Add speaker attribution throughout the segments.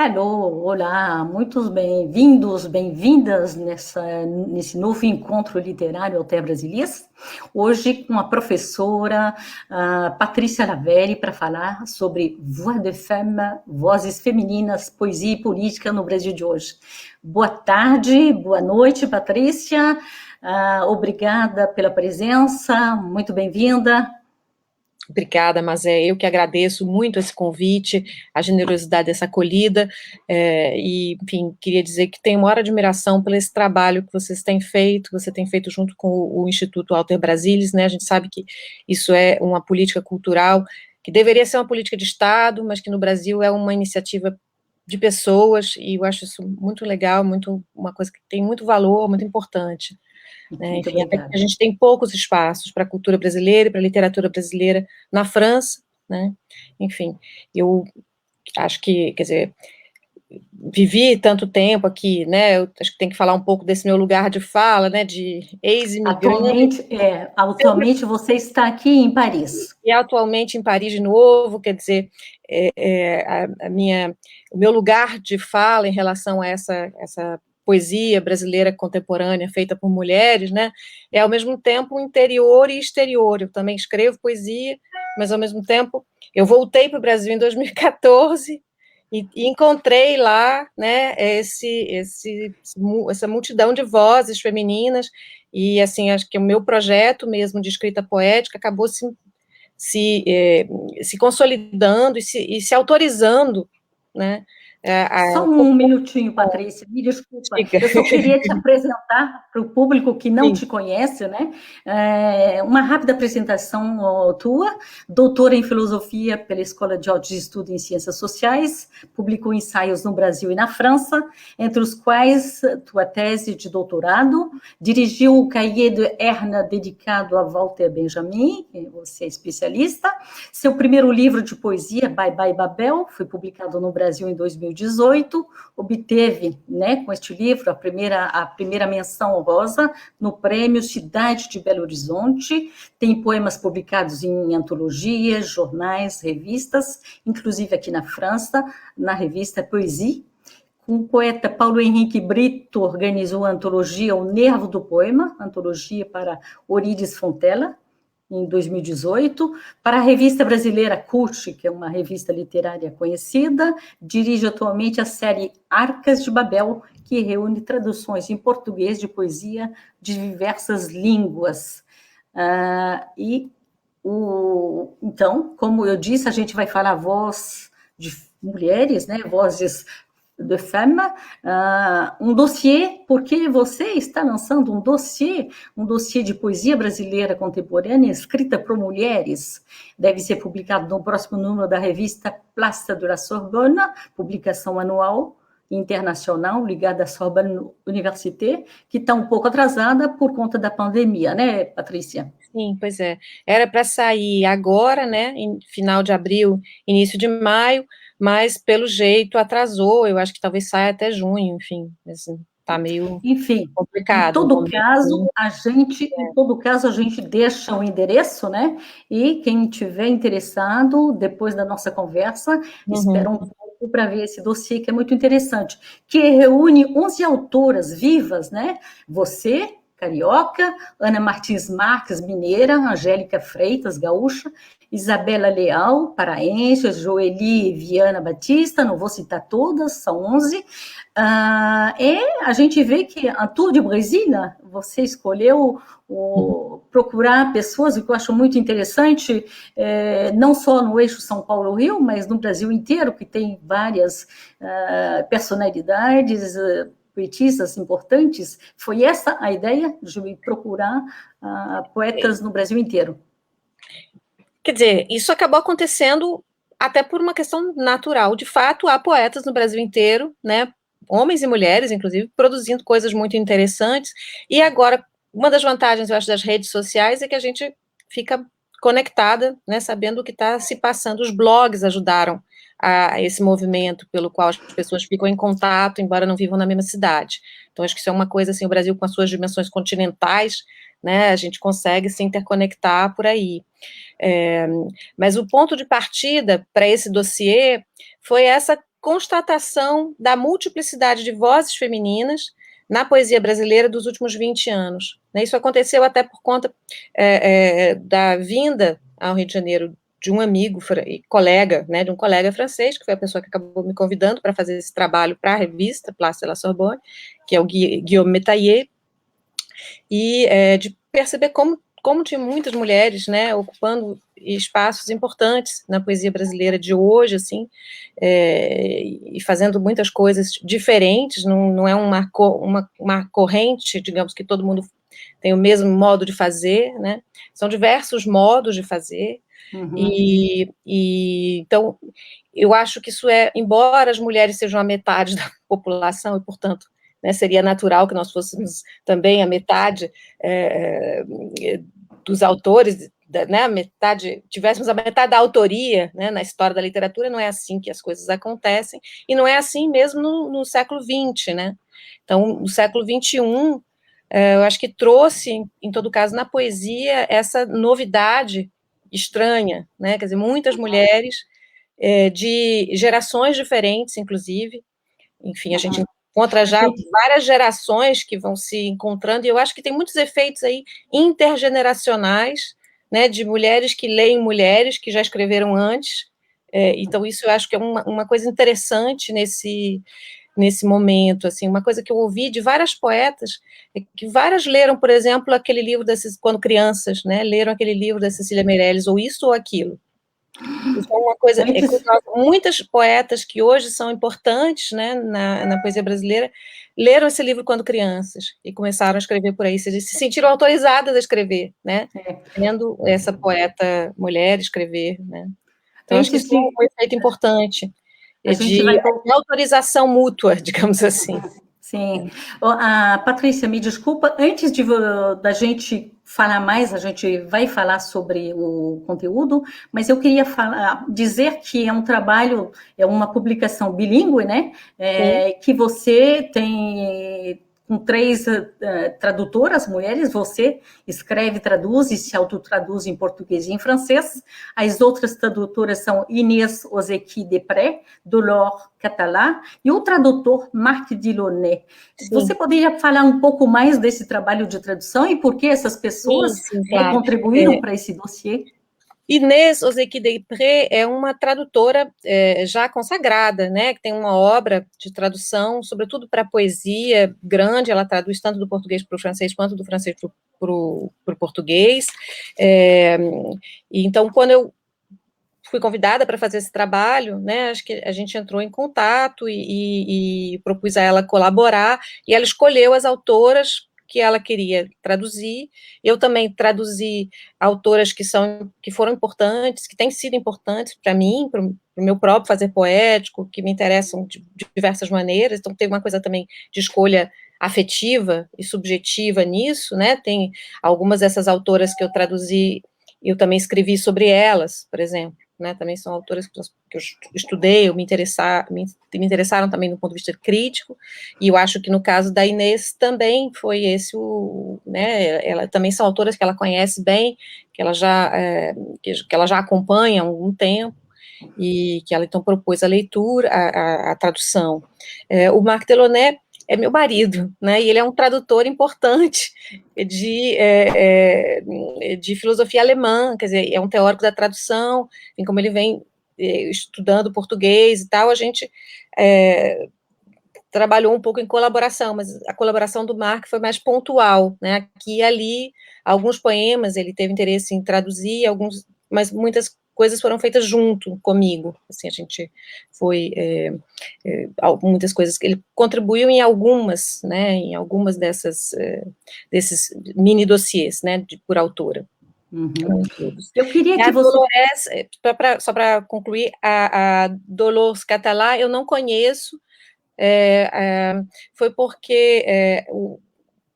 Speaker 1: Alô, olá, muitos bem-vindos, bem-vindas nesse novo encontro literário Alter Brasiliense. Hoje com a professora Patrícia Lavelli para falar sobre Voix de Femme, vozes femininas, poesia e política no Brasil de hoje. Boa tarde, boa noite, Patrícia. Obrigada pela presença, muito bem-vinda.
Speaker 2: Obrigada, mas eu que agradeço muito esse convite, a generosidade dessa acolhida, enfim, queria dizer que tenho maior admiração por esse trabalho que vocês têm feito, você tem feito junto com o Instituto Alter Brasilis, né, a gente sabe que isso é uma política cultural, que deveria ser uma política de Estado, mas que no Brasil é uma iniciativa de pessoas, e eu acho isso muito legal, uma coisa que tem muito valor, muito importante.
Speaker 1: Muito
Speaker 2: Enfim, até
Speaker 1: obrigada.
Speaker 2: porque a gente tem poucos espaços para a cultura brasileira e para a literatura brasileira na França, né? Enfim, eu acho que, quer dizer, vivi tanto tempo aqui, né? Eu acho que tem que falar um pouco desse meu lugar de fala, né? De ex-imigrante.
Speaker 1: Atualmente você está aqui em Paris.
Speaker 2: E atualmente em Paris de novo, quer dizer, o meu lugar de fala em relação a essa poesia brasileira contemporânea feita por mulheres, né, é ao mesmo tempo interior e exterior. Eu também escrevo poesia, mas ao mesmo tempo eu voltei para o Brasil em 2014 e encontrei lá, né, essa multidão de vozes femininas, e assim, acho que o meu projeto mesmo de escrita poética acabou se consolidando e se autorizando, né?
Speaker 1: Só um minutinho, Patrícia, me desculpa. Eu só queria te apresentar para o público que não
Speaker 2: Sim.
Speaker 1: te conhece, né? Uma rápida apresentação tua, doutora em filosofia pela Escola de Altos Estudos em Ciências Sociais, publicou ensaios no Brasil e na França, entre os quais tua tese de doutorado, dirigiu o Cahiers de Erna dedicado a Walter Benjamin, que você é especialista. Seu primeiro livro de poesia, Bye Bye Babel, foi publicado no Brasil em 2018, obteve, né, com este livro, a primeira menção honrosa no Prêmio Cidade de Belo Horizonte. Tem poemas publicados em antologias, jornais, revistas, inclusive aqui na França, na revista Poésie. Com o poeta Paulo Henrique Brito, organizou a antologia O Nervo do Poema, antologia para Orides Fontella, em 2018, para a revista brasileira Cult, que é uma revista literária conhecida, dirige atualmente a série Arcas de Babel, que reúne traduções em português de poesia de diversas línguas. Então, como eu disse, a gente vai falar voz de mulheres, né, vozes de femme, um dossiê, porque você está lançando um dossiê de poesia brasileira contemporânea escrita por mulheres. Deve ser publicado no próximo número da revista Place de la Sorbonne, publicação anual internacional ligada à Sorbonne Université, que está um pouco atrasada por conta da pandemia, né, Patrícia?
Speaker 2: Sim, pois é. Era para sair agora, né, em final de abril, início de maio, mas pelo jeito atrasou, eu acho que talvez saia até junho, enfim, assim, tá meio complicado.
Speaker 1: Em todo caso, a gente deixa o endereço, né? E quem tiver interessado, depois da nossa conversa, espera um pouco para ver esse dossiê, que é muito interessante, que reúne 11 autoras vivas, né? Você, carioca, Ana Martins Marques, mineira, Angélica Freitas, gaúcha, Isabela Leal, paraense, Joeli Viana Batista, não vou citar todas, são 11. E a gente vê que a Tour de Brasília, você escolheu procurar pessoas, o que eu acho muito interessante, não só no eixo São Paulo-Rio, mas no Brasil inteiro, que tem várias personalidades, poetistas importantes. Foi essa a ideia de procurar poetas no Brasil inteiro?
Speaker 2: Quer dizer, isso acabou acontecendo até por uma questão natural. De fato, há poetas no Brasil inteiro, né, homens e mulheres, inclusive, produzindo coisas muito interessantes. E agora, uma das vantagens, eu acho, das redes sociais é que a gente fica conectada, né, sabendo o que está se passando. Os blogs ajudaram a esse movimento pelo qual as pessoas ficam em contato, embora não vivam na mesma cidade. Então, acho que isso é uma coisa, assim, o Brasil com as suas dimensões continentais, né, a gente consegue se interconectar por aí. Mas o ponto de partida para esse dossiê foi essa constatação da multiplicidade de vozes femininas na poesia brasileira dos últimos 20 anos. Né? Isso aconteceu até por conta da vinda ao Rio de Janeiro de um amigo e colega, né, de um colega francês, que foi a pessoa que acabou me convidando para fazer esse trabalho para a revista Place de la Sorbonne, que é o Guillaume Métayer, e de perceber como tinha muitas mulheres, né, ocupando espaços importantes na poesia brasileira de hoje, assim, e fazendo muitas coisas diferentes, não é uma corrente, digamos, que todo mundo tem o mesmo modo de fazer, né, são diversos modos de fazer, então, eu acho que isso embora as mulheres sejam a metade da população, e, portanto, né, seria natural que nós fôssemos também a metade dos autores, né, tivéssemos a metade da autoria, né, na história da literatura. Não é assim que as coisas acontecem, e não é assim mesmo no século XX, né, então, o século XXI, eu acho que trouxe, em todo caso, na poesia, essa novidade estranha, né, quer dizer, muitas mulheres de gerações diferentes, inclusive, enfim, a gente encontra já várias gerações que vão se encontrando, e eu acho que tem muitos efeitos aí intergeneracionais, né, de mulheres que leem mulheres que já escreveram antes, então isso eu acho que é uma coisa interessante nesse momento, assim, uma coisa que eu ouvi de várias poetas, que várias leram, por exemplo, aquele livro quando crianças, né, leram aquele livro da Cecília Meirelles, ou Isso ou Aquilo. Isso é uma coisa curiosa. Muitas poetas que hoje são importantes, né, na poesia brasileira, leram esse livro quando crianças, e começaram a escrever por aí, se sentiram autorizadas a escrever, né, vendo essa poeta mulher escrever, né. Então, acho que isso é um efeito importante, de autorização mútua, digamos assim.
Speaker 1: Sim. Patrícia, me desculpa, antes da gente falar mais, a gente vai falar sobre o conteúdo, mas eu queria dizer que é um trabalho, é uma publicação bilíngue, né? Que você tem com 3 tradutoras, mulheres, você escreve, traduz e se autotraduz em português e em francês. As outras tradutoras são Inês Ozeki Depré, Dolores Catalá, e o tradutor Marc Delaunay. Você poderia falar um pouco mais desse trabalho de tradução e por que essas pessoas claro. Contribuíram para esse dossiê?
Speaker 2: Inês Ozeki Depré é uma tradutora já consagrada, né, que tem uma obra de tradução, sobretudo para poesia grande. Ela traduz tanto do português para o francês, quanto do francês para o português, e então, quando eu fui convidada para fazer esse trabalho, né, acho que a gente entrou em contato e propus a ela colaborar, e ela escolheu as autoras que ela queria traduzir. Eu também traduzi autoras que foram importantes, que têm sido importantes para mim, para o meu próprio fazer poético, que me interessam de diversas maneiras. Então, teve uma coisa também de escolha afetiva e subjetiva nisso, né, tem algumas dessas autoras que eu traduzi, eu também escrevi sobre elas, por exemplo, né, também são autoras que eu estudei, me interessaram também do ponto de vista crítico, e eu acho que no caso da Inês também foi esse né, ela também são autoras que ela conhece bem, que ela já acompanha há algum tempo, e que ela então propôs a leitura, a tradução. O Marc Delaunay é meu marido, né, e ele é um tradutor importante de filosofia alemã, quer dizer, é um teórico da tradução, e como ele vem estudando português e tal, a gente trabalhou um pouco em colaboração, mas a colaboração do Marc foi mais pontual, né, aqui e ali, alguns poemas ele teve interesse em traduzir, mas muitas coisas foram feitas junto comigo, assim, a gente foi, muitas coisas, ele contribuiu em algumas, né, em algumas desses mini dossiês, né, por autora.
Speaker 1: Eu queria que você...
Speaker 2: Dolores, só para concluir, a Dolores Catalá eu não conheço, foi porque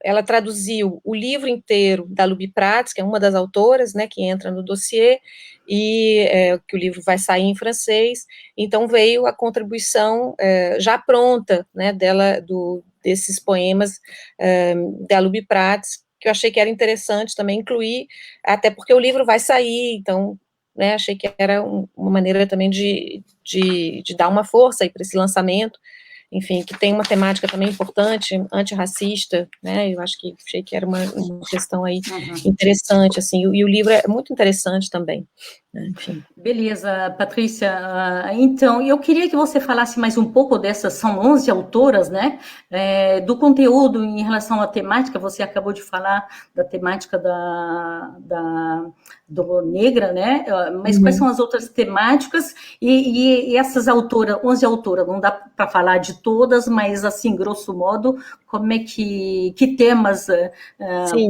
Speaker 2: ela traduziu o livro inteiro da Luby Prats, que é uma das autoras, né, que entra no dossiê, e que o livro vai sair em francês, então veio a contribuição já pronta, né, desses poemas da Luby Prats, que eu achei que era interessante também incluir, até porque o livro vai sair, então né, achei que era uma maneira também de dar uma força aí para esse lançamento, enfim, que tem uma temática também importante, antirracista, né, eu acho que achei que era uma questão aí interessante, assim, e o livro é muito interessante também, né, enfim.
Speaker 1: Beleza, Patrícia, então, eu queria que você falasse mais um pouco dessas, são 11 autoras, né, do conteúdo em relação à temática, você acabou de falar da temática do negra, né, mas quais são as outras temáticas, e essas autoras, 11 autoras, não dá para falar de todas, mas assim, grosso modo, como é que temas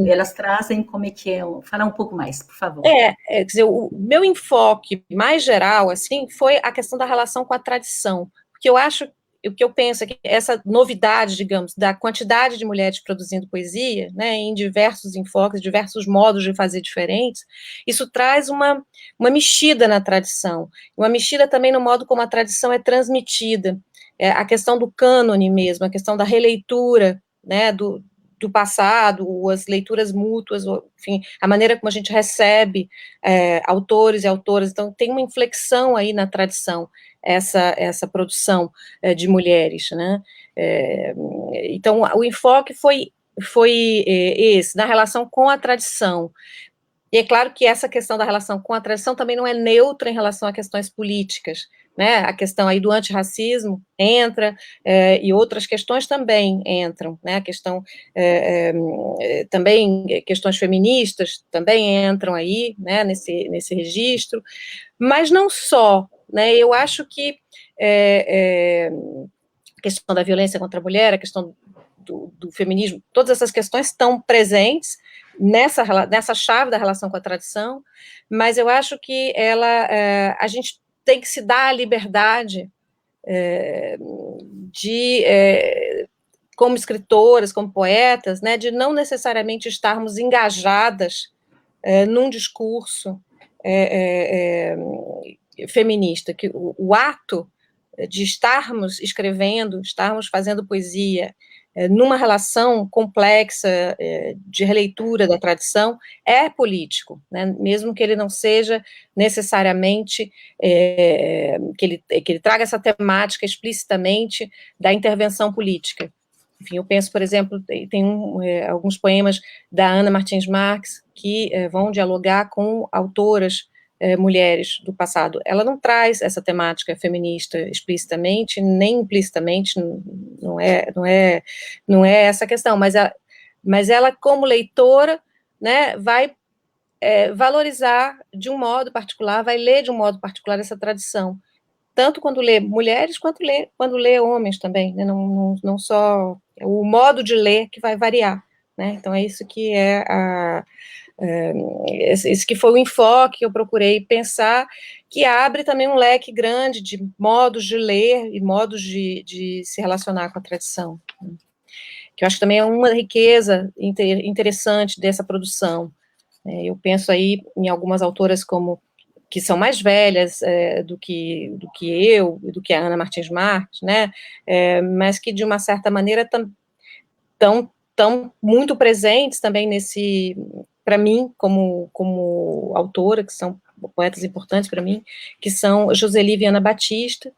Speaker 1: elas trazem, como é que é, falar um pouco mais, por favor.
Speaker 2: Quer dizer, o meu enfoque mais geral, assim, foi a questão da relação com a tradição, porque eu acho, o que eu penso é que essa novidade, digamos, da quantidade de mulheres produzindo poesia, né, em diversos enfoques, diversos modos de fazer diferentes, isso traz uma mexida na tradição, uma mexida também no modo como a tradição é transmitida, a questão do cânone mesmo, a questão da releitura, né, do passado, as leituras mútuas, enfim, a maneira como a gente recebe autores e autoras, então tem uma inflexão aí na tradição, essa produção de mulheres, né, então o enfoque foi esse, na relação com a tradição, e é claro que essa questão da relação com a tradição também não é neutra em relação a questões políticas, né, a questão aí do antirracismo entra, e outras questões também entram, né, a questão, também questões feministas também entram aí, né, nesse registro, mas não só, né, eu acho que a questão da violência contra a mulher, a questão do feminismo, todas essas questões estão presentes nessa chave da relação com a tradição, mas eu acho que a gente tem que se dar a liberdade como escritoras, como poetas, né, de não necessariamente estarmos engajadas num discurso feminista, que o ato de estarmos escrevendo, estarmos fazendo poesia, numa relação complexa de releitura da tradição, é político, né? Mesmo que ele não seja necessariamente, que ele traga essa temática explicitamente da intervenção política. Enfim, eu penso, por exemplo, tem alguns poemas da Ana Martins Marques que vão dialogar com autoras mulheres do passado. Ela não traz essa temática feminista explicitamente, nem implicitamente, não é essa a questão, mas ela, como leitora, né, vai valorizar de um modo particular, vai ler de um modo particular essa tradição, tanto quando lê mulheres, quando lê homens também, né, não só o modo de ler que vai variar, né, então é isso que esse que foi o enfoque que eu procurei pensar, que abre também um leque grande de modos de ler e modos de se relacionar com a tradição, que eu acho que também é uma riqueza interessante dessa produção. Eu penso aí em algumas autoras que são mais velhas do que eu, do que a Ana Martins Marques, né, mas que de uma certa maneira estão muito presentes também para mim, como autora, que são poetas importantes para mim, que são Joseli e Viana Batista,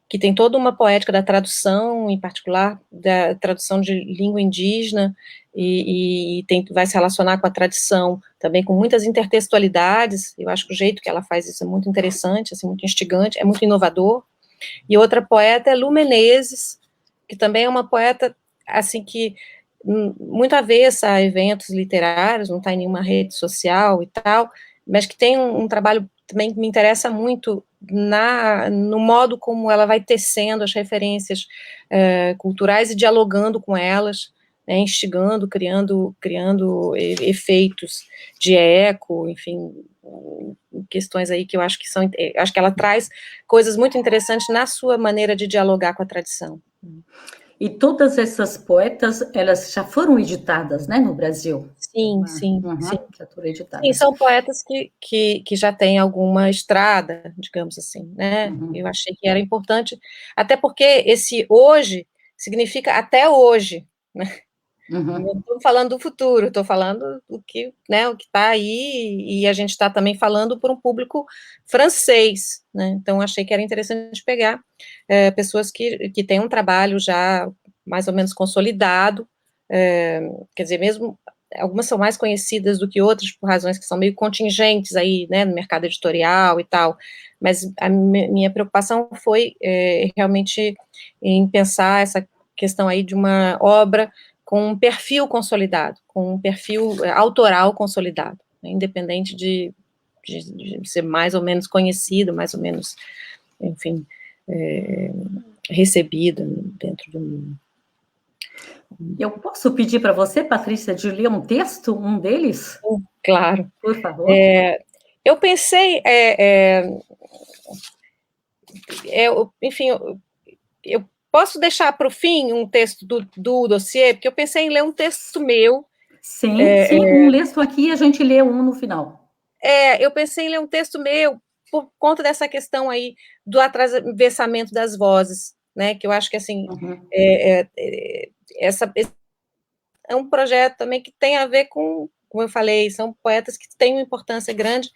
Speaker 2: que tem toda uma poética da tradução, em particular da tradução de língua indígena, e vai se relacionar com a tradição, também com muitas intertextualidades. Eu acho que o jeito que ela faz isso é muito interessante, assim, muito instigante, é muito inovador. E outra poeta é Lu Menezes, que também é uma poeta, assim, que muito avessa a eventos literários, não está em nenhuma rede social e tal, mas que tem um trabalho também que me interessa muito no modo como ela vai tecendo as referências culturais e dialogando com elas, né, instigando, criando efeitos de eco, enfim, questões aí que eu acho que acho que ela traz coisas muito interessantes na sua maneira de dialogar com a tradição.
Speaker 1: E todas essas poetas, elas já foram editadas, né, no Brasil?
Speaker 2: Sim, sim.
Speaker 1: Já foram editadas.
Speaker 2: Sim, são poetas que já têm alguma estrada, digamos assim, né? Eu achei que era importante, até porque esse hoje significa até hoje, né?
Speaker 1: Uhum.
Speaker 2: Não estou falando do futuro, estou falando do que, né, o que está aí, e a gente está também falando por um público francês, né? Então achei que era interessante pegar pessoas que têm um trabalho já mais ou menos consolidado, quer dizer, mesmo algumas são mais conhecidas do que outras por razões que são meio contingentes aí, né, no mercado editorial e tal, mas a minha preocupação foi realmente em pensar essa questão aí de uma obra com um perfil consolidado, com um perfil autoral consolidado, né, independente de ser mais ou menos conhecido, mais ou menos, enfim, recebida dentro do...
Speaker 1: Eu posso pedir para você, Patrícia, de ler um texto, um deles?
Speaker 2: Claro.
Speaker 1: Por favor.
Speaker 2: Eu pensei, enfim, eu posso deixar para o fim um texto do dossiê, porque eu pensei em ler um texto meu.
Speaker 1: Sim, sim, um texto aqui e a gente lê um no final.
Speaker 2: Eu pensei em ler um texto meu por conta dessa questão aí do atravessamento das vozes, né, que eu acho que, assim, esse é um projeto também que tem a ver com, como eu falei, são poetas que têm uma importância grande,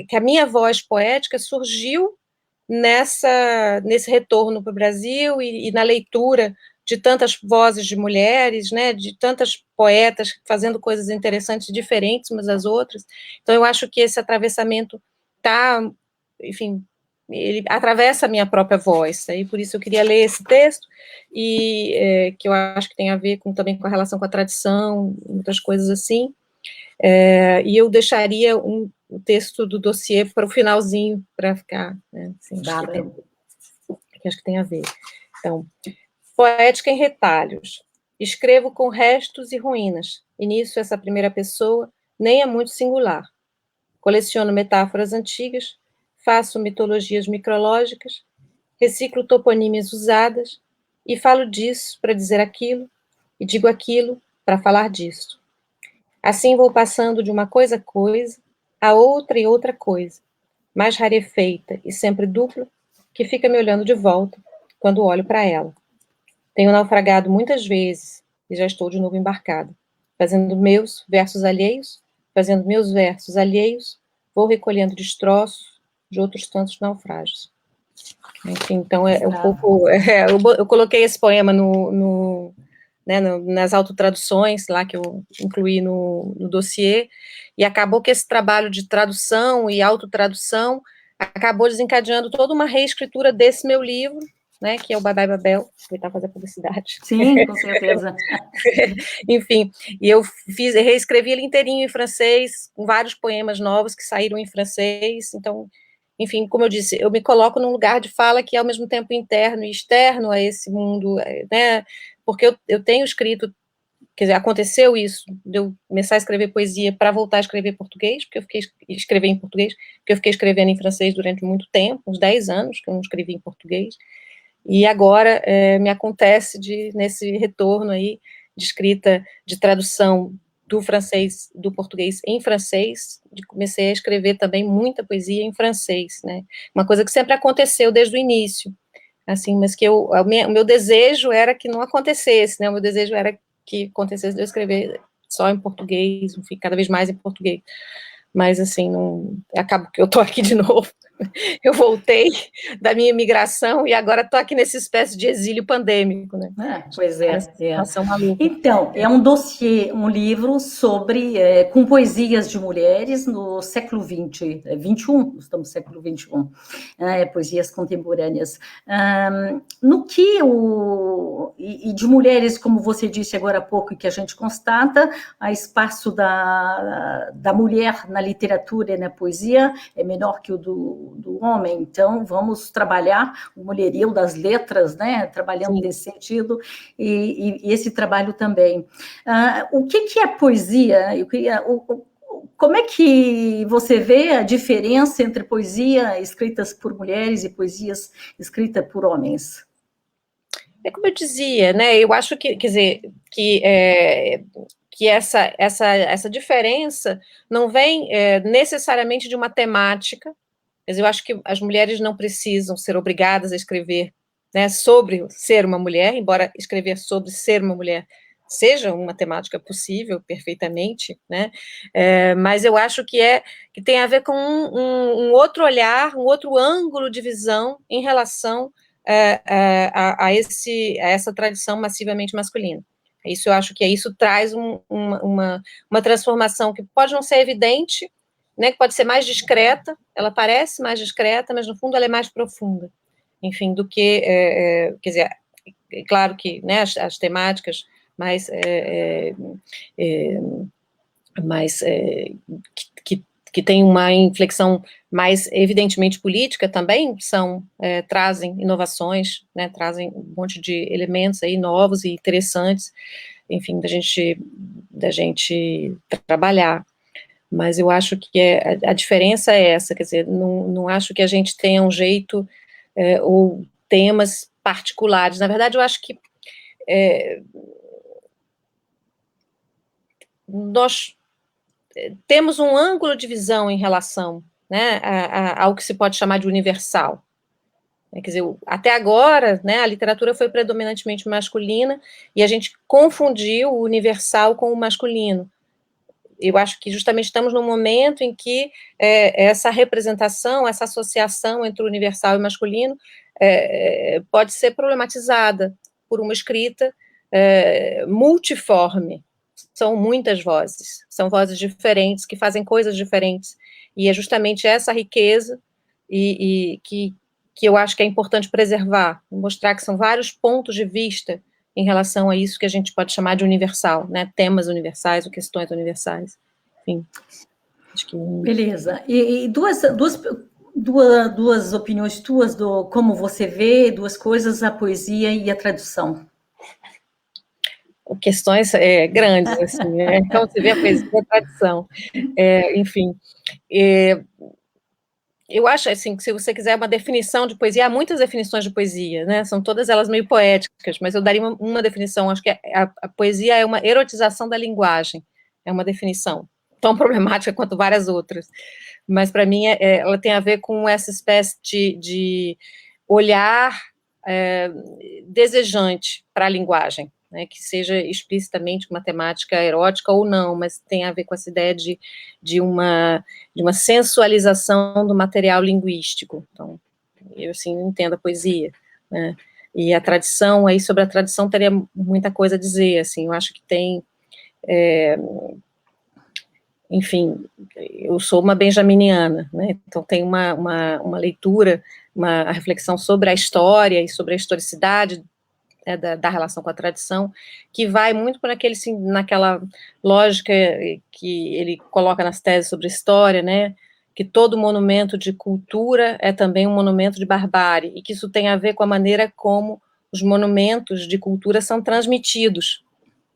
Speaker 2: que a minha voz poética surgiu nesse retorno para o Brasil e na leitura de tantas vozes de mulheres, né, de tantas poetas fazendo coisas interessantes, diferentes umas das outras. Então, eu acho que esse atravessamento está, enfim, ele atravessa a minha própria voz, e por isso eu queria ler esse texto, e que eu acho que tem a ver também com a relação com a tradição, muitas coisas assim, e eu deixaria o texto do dossiê para o finalzinho, para ficar, né, assim, acho que tem a ver. Então, poética em retalhos. Escrevo com restos e ruínas, e nisso essa primeira pessoa nem é muito singular. Coleciono metáforas antigas, faço mitologias micrológicas, reciclo toponímias usadas, e falo disso para dizer aquilo, e digo aquilo para falar disso. Assim vou passando de uma coisa a coisa, a outra e outra coisa, mais rarefeita e sempre dupla, que fica me olhando de volta quando olho para ela. Tenho naufragado muitas vezes e já estou de novo embarcada, fazendo meus versos alheios, fazendo meus versos alheios, vou recolhendo destroços de outros tantos naufrágios. Enfim, então é um pouco... eu coloquei esse poema né, nas autotraduções lá que eu incluí no dossiê, e acabou que esse trabalho de tradução e autotradução acabou desencadeando toda uma reescritura desse meu livro, né, que é o Babai Babel, aproveitar fazer publicidade.
Speaker 1: Sim, com certeza.
Speaker 2: Enfim, e eu reescrevi ele inteirinho em francês, com vários poemas novos que saíram em francês, então, enfim, como eu disse, eu me coloco num lugar de fala que é ao mesmo tempo interno e externo a esse mundo, né, porque eu tenho escrito, quer dizer, aconteceu isso, de eu começar a escrever poesia para voltar a escrever português, porque eu fiquei escrever em português, porque eu fiquei escrevendo em francês durante muito tempo, uns 10 anos que eu não escrevi em português, e agora me acontece nesse retorno aí de escrita, de tradução do francês, do português em francês, comecei a escrever também muita poesia em francês, né, uma coisa que sempre aconteceu desde o início, assim, mas que o meu desejo era que não acontecesse, né, o meu desejo era que acontecesse de eu escrever só em português, enfim, cada vez mais em português, mas assim, não, acabo que eu estou aqui de novo, eu voltei da minha imigração e agora estou aqui nessa espécie de exílio pandêmico, né?
Speaker 1: Pois é.
Speaker 2: Situação maluca.
Speaker 1: Então, é um dossiê, um livro sobre, com poesias de mulheres no século XX, 21, estamos no século XXI, poesias contemporâneas. No que e de mulheres, como você disse agora há pouco, e que a gente constata, há espaço da mulher na literatura e na poesia é menor que o do homem, então vamos trabalhar o mulherio das letras, né, trabalhando nesse sentido, e esse trabalho também. O que é poesia? Como é que você vê a diferença entre poesia escritas por mulheres e poesias escritas por homens?
Speaker 2: É como eu dizia, né, eu acho que, quer dizer, que essa diferença não vem necessariamente de uma temática, mas eu acho que as mulheres não precisam ser obrigadas a escrever, né, sobre ser uma mulher, embora escrever sobre ser uma mulher seja uma temática possível, perfeitamente, né? Mas eu acho que tem a ver com um outro olhar, um outro ângulo de visão em relação a essa tradição massivamente masculina. Isso, eu acho que isso traz uma transformação que pode não ser evidente, né, que pode ser mais discreta, ela parece mais discreta, mas no fundo ela é mais profunda, enfim, do que, quer dizer, é claro que, né, as temáticas mais, que tem uma inflexão mais evidentemente política também, trazem inovações, né, trazem um monte de elementos aí novos e interessantes, enfim, da gente trabalhar. Mas eu acho que a diferença é essa, quer dizer, não acho que a gente tenha um jeito ou temas particulares. Na verdade, eu acho que nós temos um ângulo de visão em relação, né, ao que se pode chamar de universal. Quer dizer, até agora, né, a literatura foi predominantemente masculina e a gente confundiu o universal com o masculino. Eu acho que justamente estamos num momento em que essa representação, essa associação entre o universal e o masculino pode ser problematizada por uma escrita multiforme. São muitas vozes, são vozes diferentes, que fazem coisas diferentes, e é justamente essa riqueza que eu acho que é importante preservar, mostrar que são vários pontos de vista em relação a isso que a gente pode chamar de universal, né, temas universais ou questões universais, enfim. Acho que...
Speaker 1: Beleza, e duas opiniões tuas do como você vê, duas coisas, a poesia e a tradução.
Speaker 2: Questões grandes, assim, né, então você vê a poesia e a tradição, enfim, eu acho, assim, que se você quiser uma definição de poesia, há muitas definições de poesia, né, são todas elas meio poéticas, mas eu daria uma definição, acho que a poesia é uma erotização da linguagem, é uma definição tão problemática quanto várias outras, mas para mim ela tem a ver com essa espécie de olhar desejante para a linguagem, né, que seja explicitamente uma temática erótica ou não, mas tem a ver com essa ideia de uma sensualização do material linguístico. Então, eu, assim, entendo a poesia, né, e a tradição, aí sobre a tradição teria muita coisa a dizer, assim, eu acho que tem, enfim, eu sou uma benjaminiana, né, então tem uma leitura, uma reflexão sobre a história e sobre a historicidade da relação com a tradição, que vai muito por naquela lógica que ele coloca nas teses sobre história, né, que todo monumento de cultura é também um monumento de barbárie, e que isso tem a ver com a maneira como os monumentos de cultura são transmitidos.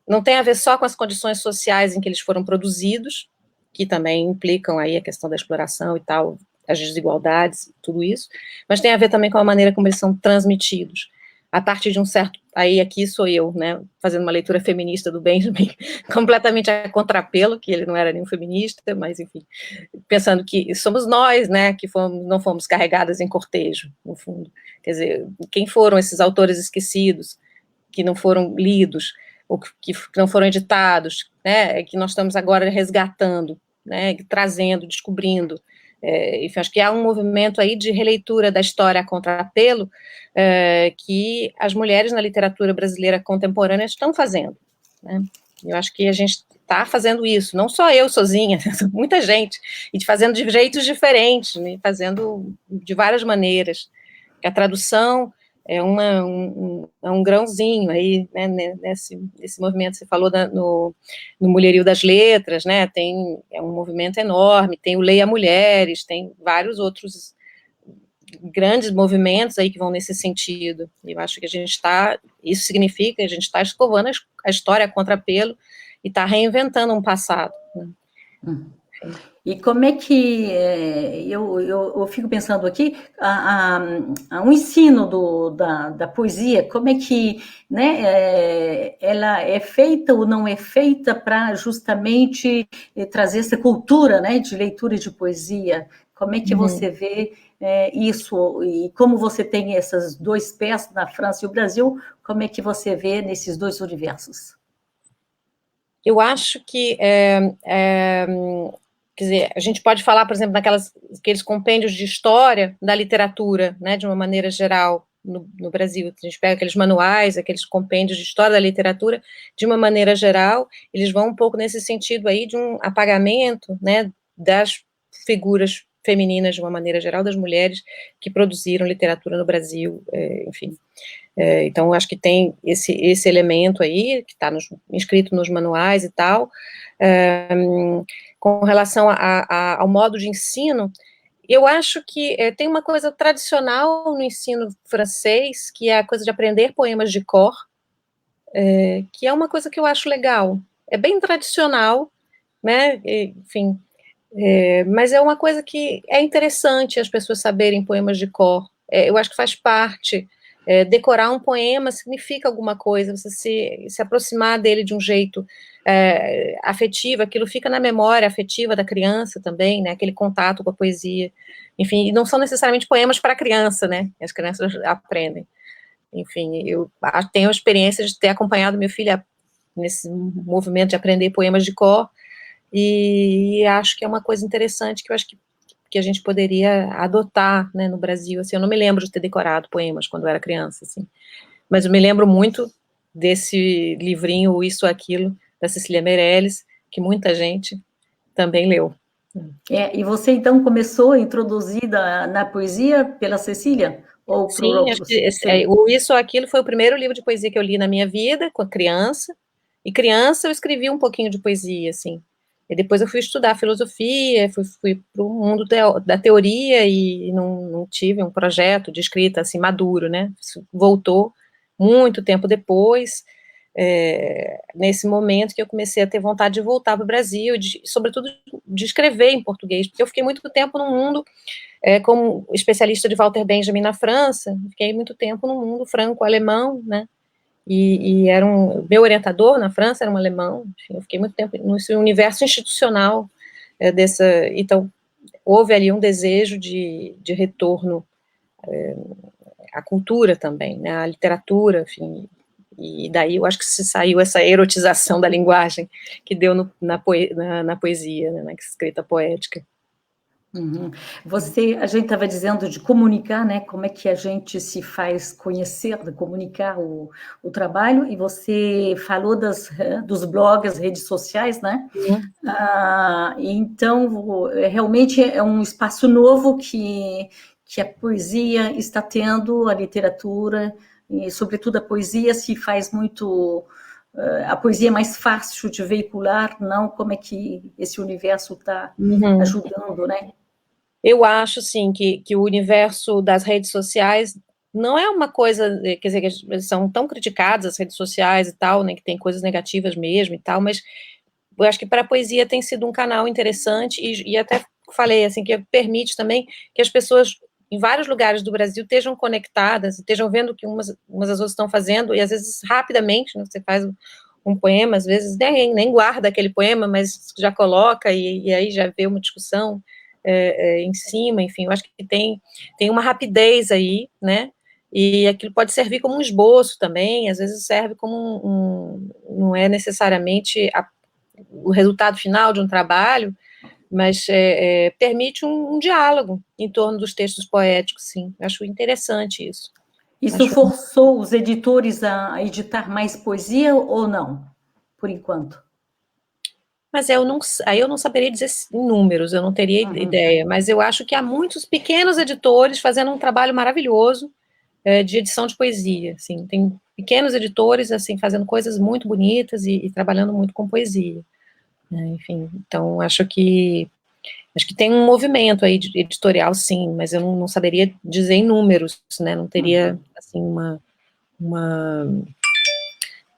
Speaker 2: Não tem a ver só com as condições sociais em que eles foram produzidos, que também implicam aí a questão da exploração e tal, as desigualdades, tudo isso, mas tem a ver também com a maneira como eles são transmitidos. A partir de um certo... Aí aqui sou eu, né, fazendo uma leitura feminista do Benjamin, completamente a contrapelo, que ele não era nenhum feminista, mas enfim, pensando que somos nós, né, que não fomos carregadas em cortejo, no fundo. Quer dizer, quem foram esses autores esquecidos, que não foram lidos, ou que não foram editados, né, que nós estamos agora resgatando, né, trazendo, descobrindo. Enfim, acho que há um movimento aí de releitura da história a contrapelo que as mulheres na literatura brasileira contemporânea estão fazendo, né? Eu acho que a gente está fazendo isso, não só eu sozinha, muita gente, e fazendo de jeitos diferentes, né, fazendo de várias maneiras. A tradução é um grãozinho aí, né, nesse movimento. Você falou no Mulherio das Letras, né, é um movimento enorme, tem o Leia Mulheres, tem vários outros grandes movimentos aí que vão nesse sentido. Eu acho que isso significa que a gente está escovando a história a contrapelo e está reinventando um passado, né?
Speaker 1: E como é que, eu fico pensando aqui, o ensino da poesia, como é que, né, ela é feita ou não é feita para justamente trazer essa cultura, né, de leitura de poesia? Como é que você vê isso? E como você tem esses dois pés na França e o Brasil, como é que você vê nesses dois universos?
Speaker 2: Eu acho que, quer dizer, a gente pode falar, por exemplo, aqueles compêndios de história da literatura, né, de uma maneira geral, no Brasil. A gente pega aqueles manuais, aqueles compêndios de história da literatura, de uma maneira geral, eles vão um pouco nesse sentido aí de um apagamento, né, das figuras femininas, de uma maneira geral, das mulheres que produziram literatura no Brasil, enfim. Então, acho que tem esse elemento aí, que está inscrito nos manuais e tal. Com relação ao modo de ensino, eu acho que tem uma coisa tradicional no ensino francês, que é a coisa de aprender poemas de cor, que é uma coisa que eu acho legal. É bem tradicional, né, enfim, mas é uma coisa que é interessante as pessoas saberem poemas de cor. Eu acho que faz parte. Decorar um poema significa alguma coisa, você se aproximar dele de um jeito afetivo, aquilo fica na memória afetiva da criança também, né, aquele contato com a poesia. Enfim, e não são necessariamente poemas para criança, né, as crianças aprendem. Enfim, eu tenho a experiência de ter acompanhado meu filho nesse movimento de aprender poemas de cor, e acho que é uma coisa interessante que eu acho que a gente poderia adotar, né, no Brasil. Assim, eu não me lembro de ter decorado poemas quando eu era criança, assim, mas eu me lembro muito desse livrinho, Isso ou Aquilo, da Cecília Meirelles, que muita gente também leu.
Speaker 1: E você, então, começou introduzida na poesia pela Cecília? Ou
Speaker 2: Sim, acho que o Isso ou Aquilo foi o primeiro livro de poesia que eu li na minha vida, com a criança, e criança eu escrevi um pouquinho de poesia, assim. E depois eu fui estudar filosofia, fui para o mundo da teoria e não tive um projeto de escrita assim maduro, né? Isso voltou muito tempo depois, nesse momento que eu comecei a ter vontade de voltar para o Brasil, sobretudo de escrever em português, porque eu fiquei muito tempo no mundo como especialista de Walter Benjamin na França, fiquei muito tempo no mundo franco-alemão, né? E era meu orientador na França era um alemão, enfim, eu fiquei muito tempo nesse universo institucional então houve ali um desejo de retorno à cultura também, né, à literatura, enfim, e daí eu acho que se saiu essa erotização da linguagem que deu na poesia, né, na escrita poética.
Speaker 1: Uhum. A gente estava dizendo de comunicar, né? Como é que a gente se faz conhecer, de comunicar o trabalho, e você falou dos blogs, redes sociais, né? Então, realmente é um espaço novo que a poesia está tendo, a literatura, e sobretudo a poesia se faz muito... a poesia é mais fácil de veicular, não como é que esse universo está ajudando, né?
Speaker 2: Eu acho, sim, que o universo das redes sociais não é uma coisa, quer dizer, que são tão criticadas as redes sociais e tal, né, que tem coisas negativas mesmo e tal, mas eu acho que para a poesia tem sido um canal interessante e até falei, assim, que permite também que as pessoas em vários lugares do Brasil estejam conectadas, estejam vendo o que umas as outras estão fazendo, e às vezes rapidamente, né, você faz um poema, às vezes nem guarda aquele poema, mas já coloca e aí já vê uma discussão em cima, enfim, eu acho que tem uma rapidez aí, né, e aquilo pode servir como um esboço também, às vezes serve como não é necessariamente o resultado final de um trabalho, mas permite um diálogo em torno dos textos poéticos, sim, eu acho interessante isso.
Speaker 1: Isso forçou os editores a editar mais poesia ou não, por enquanto?
Speaker 2: Mas aí eu não saberia dizer em números, eu não teria ideia, mas eu acho que há muitos pequenos editores fazendo um trabalho maravilhoso de edição de poesia, assim, tem pequenos editores, assim, fazendo coisas muito bonitas e trabalhando muito com poesia, né, enfim, então acho que tem um movimento aí editorial, sim, mas eu não saberia dizer em números, né, não teria, assim,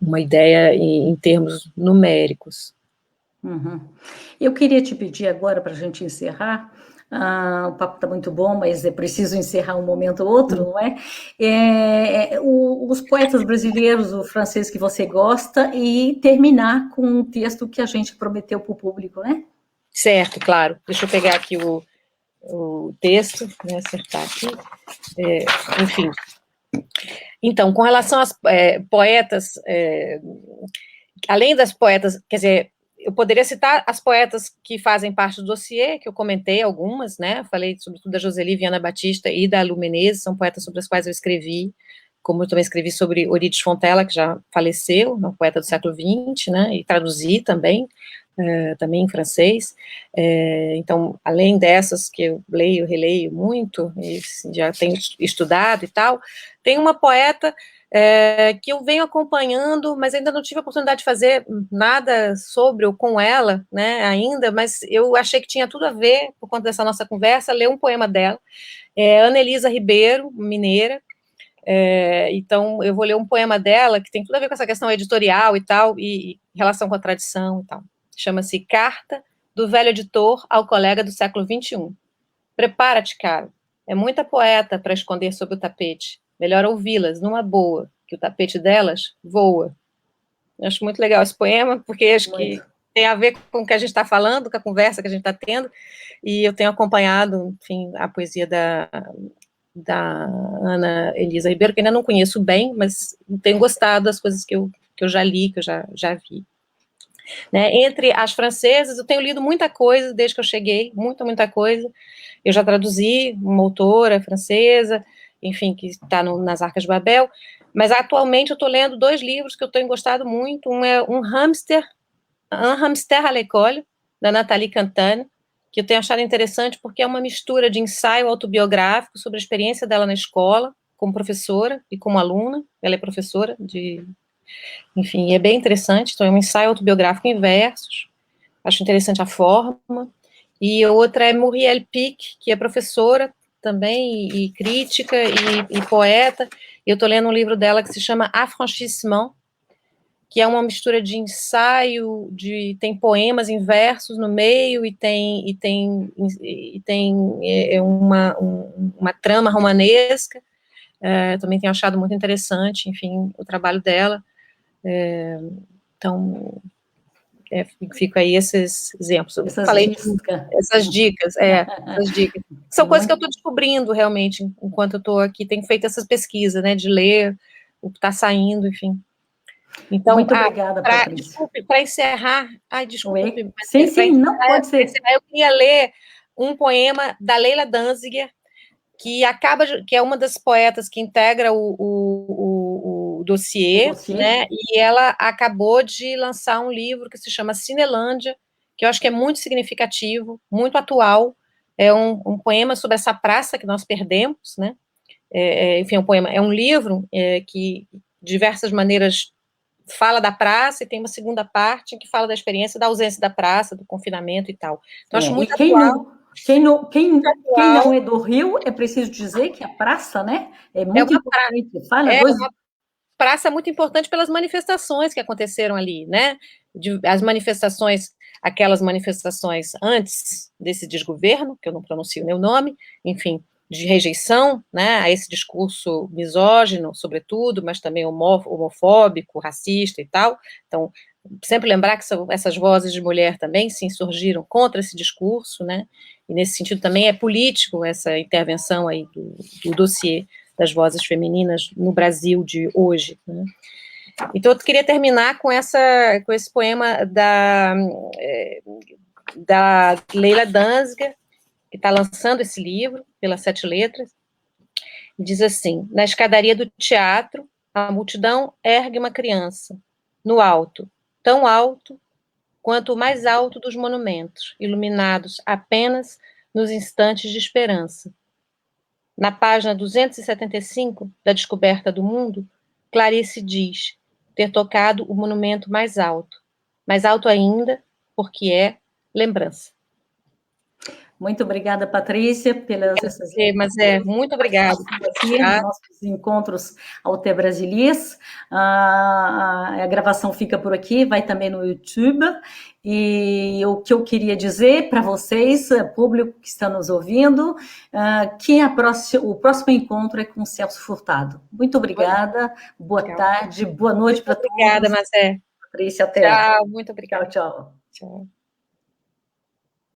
Speaker 2: uma ideia em termos numéricos.
Speaker 1: Eu queria te pedir agora, para a gente encerrar, o papo está muito bom, mas é preciso encerrar um momento ou outro, não é? Os poetas brasileiros, o francês que você gosta, e terminar com um texto que a gente prometeu para o público, né?
Speaker 2: Certo, claro. Deixa eu pegar aqui o texto, né, acertar aqui. Enfim. Então, com relação às poetas além das poetas, quer dizer, eu poderia citar as poetas que fazem parte do dossiê, que eu comentei algumas, né, falei sobretudo da Joseli Viana Batista e da Lu Menezes, são poetas sobre as quais eu escrevi, como eu também escrevi sobre Eurídice Fontella, que já faleceu, uma poeta do século XX, né, e traduzi também, também em francês, então, além dessas que eu leio, releio muito, e já tenho estudado e tal, tem uma poeta que eu venho acompanhando, mas ainda não tive a oportunidade de fazer nada sobre ou com ela, né, ainda, mas eu achei que tinha tudo a ver, por conta dessa nossa conversa, ler um poema dela, Ana Elisa Ribeiro, mineira, então eu vou ler um poema dela, que tem tudo a ver com essa questão editorial e tal, e relação com a tradição e tal. Chama-se Carta do Velho Editor ao Colega do Século XXI. Prepara-te, caro. É muita poeta para esconder sob o tapete. Melhor ouvi-las, numa boa, que o tapete delas voa. Eu acho muito legal esse poema, porque acho que tem a ver com o que a gente está falando, com a conversa que a gente está tendo, e eu tenho acompanhado, enfim, a poesia da Ana Elisa Ribeiro, que ainda não conheço bem, mas tenho gostado das coisas que eu já li, que eu já vi. Né, entre as francesas, eu tenho lido muita coisa desde que eu cheguei, muita coisa. Eu já traduzi uma autora francesa, enfim, que está nas Arcas de Babel, mas atualmente eu estou lendo 2 livros que eu tenho gostado muito. Um é Un hamster à l'école, da Nathalie Cantane, que eu tenho achado interessante porque é uma mistura de ensaio autobiográfico sobre a experiência dela na escola, como professora e como aluna. Ela é professora enfim, é bem interessante. Então é um ensaio autobiográfico em versos, acho interessante a forma. E outra é Muriel Pic, que é professora também, e crítica, e poeta. Eu estou lendo um livro dela que se chama Affranchissement, que é uma mistura de ensaio, tem poemas em versos no meio, e tem uma trama romanesca. Também tenho achado muito interessante, enfim, o trabalho dela. Então, fico aí esses exemplos. Essas dicas. São coisas que eu estou descobrindo, realmente, enquanto eu estou aqui, tenho feito essas pesquisas, né, de ler o que está saindo, enfim. Então,
Speaker 1: muito obrigada, Patrícia.
Speaker 2: Desculpe, para encerrar... Ai, desculpe.
Speaker 1: Sim, não pode ser.
Speaker 2: Eu queria ler um poema da Leila Danziger, que é uma das poetas que integra o dossiê, né, e ela acabou de lançar um livro que se chama Cinelândia, que eu acho que é muito significativo, muito atual, é um poema sobre essa praça que nós perdemos, né, enfim, é um livro que, de diversas maneiras, fala da praça, e tem uma segunda parte que fala da experiência da ausência da praça, do confinamento e tal. Então, acho muito atual.
Speaker 1: Quem não é do Rio, é preciso dizer que a praça, né, é muito importante.
Speaker 2: Uma praça muito importante pelas manifestações que aconteceram ali, né, as manifestações, aquelas manifestações antes desse desgoverno, que eu não pronuncio nem o nome, enfim, de rejeição, né, a esse discurso misógino, sobretudo, mas também homofóbico, racista e tal. Então, sempre lembrar que essas vozes de mulher também se insurgiram contra esse discurso, né, e nesse sentido também é político essa intervenção aí do dossiê das vozes femininas no Brasil de hoje, né. Então, eu queria terminar com esse poema da Leila Danziger, que está lançando esse livro pela Sete Letras, diz assim: na escadaria do teatro, a multidão ergue uma criança, no alto, tão alto quanto o mais alto dos monumentos, iluminados apenas nos instantes de esperança. Na página 275 da Descoberta do Mundo, Clarice diz ter tocado o monumento mais alto ainda, porque é lembrança.
Speaker 1: Muito obrigada, Patrícia, pelas essas...
Speaker 2: muito obrigada.
Speaker 1: Nossos encontros Alte Brasilias. A gravação fica por aqui, vai também no YouTube. E o que eu queria dizer para vocês, público que está nos ouvindo, que o próximo encontro é com o Celso Furtado. Muito obrigada, boa tarde, boa noite para todos.
Speaker 2: Obrigada, Mazé.
Speaker 1: Patrícia, até.
Speaker 2: Tchau, muito obrigada.
Speaker 1: Tchau.